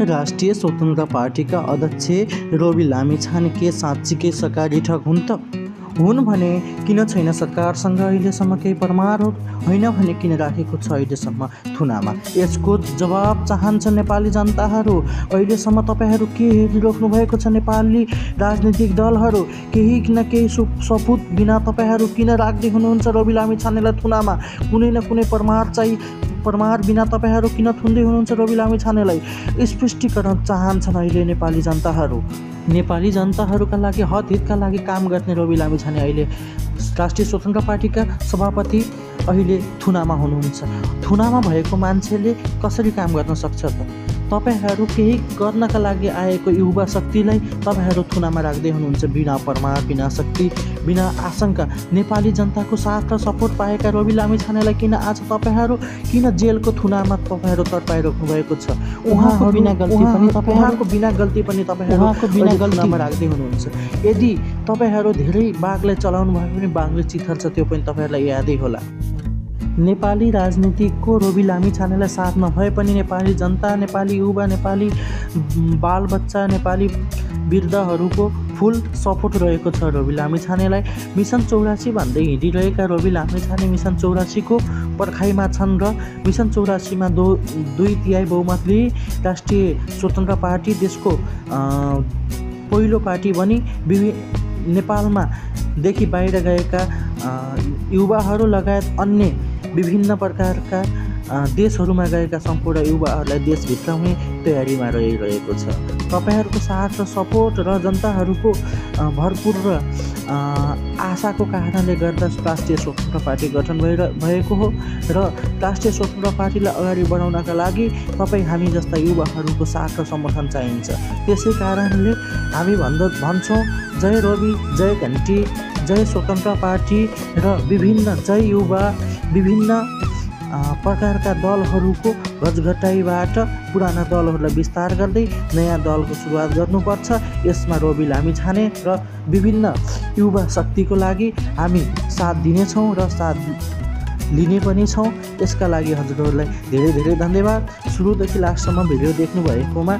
राष्ट्रिय स्वतन्त्र पार्टीका अध्यक्ष रवि लामिछाने के साँच्चीकै सरकारी ठग हुन् त? हुन् भने किन छैन सरकारसँग अहिलेसम्म केही परमार हो? होइन भने किन राखेको छ अहिलेसम्म थुनामा? यसको जवाब चाहन्छ नेपाली जनताहरू। अहिलेसम्म तपाईँहरू के हेरिराख्नु भएको छ? नेपाली राजनीतिक दलहरू केही न केही सपुत बिना तपाईँहरू किन राख्दै हुनुहुन्छ रवि लामिछानेलाई थुनामा? कुनै न कुनै परमार बिना तपाईँहरू किन थुन्दै हुनुहुन्छ रवि लामिछानेलाई? स्पष्टीकरण चाहन्छन् अहिले नेपाली जनताहरू। नेपाली जनताहरूका लागि हितका लागि काम गर्ने रवि लामिछाने अहिले राष्ट्रिय स्वतन्त्र पार्टीका सभापति अहिले थुनामा हुनुहुन्छ। थुनामा भएको मान्छेले कसरी काम गर्न सक्छ त? तपाईहरू केही गर्नका लागि आएको युवा शक्तिलाई तपाईहरू थुनामा राख्दै हुनुहुन्छ बिना परमार, बिना शक्ति, बिना आशंका। नेपाली जनताको साथ र सपोर्ट पाएका रवि लामिछानेलाई किन आज तपाईहरू किन जेलको थुनामा तपाईहरू तर्पाइराख्नु भएको छ? उहाँको बिना गल्ती पनि तपाईहरू थुनामा राख्दै हुनुहुन्छ। यदि तपाईहरू धेरै बाघलाई चलाउनु भयो भने बाघले चिथर्छ, त्यो पनि तपाईहरूलाई यादै होला। नेपाली राजनीतिको रवि लामिछानेलाई साथ नभए पनि नेपाली जनता, नेपाली युवा, नेपाली बालबच्चा, नेपाली वृद्धहरूको फुल सपोर्ट रहेको छ रवि लामिछानेलाई। मिसन 84 भन्दै हिँडिरहेका रवि लामिछाने मिसन 84 को पर्खाइमा छन् र मिसन 84 मा 2/3 बहुमतले राष्ट्रिय स्वतन्त्र पार्टी देशको पहिलो पार्टी बनी नेपालमा देखि बाहिर गएका युवाहरू लगायत अन्य विभिन्न प्रकारका देशहरूमा गएका सम्पूर्ण युवाहरूलाई देश भित्राउने तयारीमा रहिरहेको छ। तपाईहरूको साथ र सपोर्ट र जनताहरूको भरपुर र आशाको कारणले गर्दा राष्ट्रिय स्वतन्त्र पार्टी गठन भएको हो र राष्ट्रिय स्वतन्त्र पार्टीलाई अगाडि बढाउनका लागि हामी जस्ता युवाहरूको साथ र समर्थन चाहिन्छ। त्यसै कारणले हामी भन्छौँ जय रवि, जय घन्टी, जय स्वतन्त्र पार्टी र विभिन्न जय युवा, विभिन्न प्रकारका दलहरूको गजघटाइबाट पुराना दलहरूलाई विस्तार गर्दै नयाँ दलको सुरुवात गर्नुपर्छ। यसमा रवि लामिछाने र विभिन्न युवा शक्तिको लागि हामी साथ दिनेछौँ र साथ लिने पनि छौँ। यसका लागि हजुरहरूलाई धेरै धेरै धन्यवाद। सुरुदेखि लास्टसम्म भिडियो देख्नु भएकोमा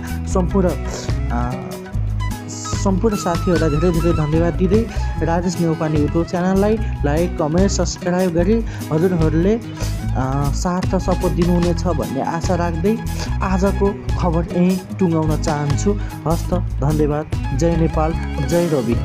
सम्पूर्ण साथीहरूलाई धेरै धेरै धन्यवाद दिँदै राजेश नेउपाने युट्युब च्यानललाई लाइक, कमेन्ट, सब्सक्राइब गरी हजुरहरूले साथ र सपोर्ट दिनुहुनेछ भन्ने आशा राख्दै आजको खबर यहीँ टुङ्गाउन चाहन्छु। हस्त, धन्यवाद। जय नेपाल, जय रवि।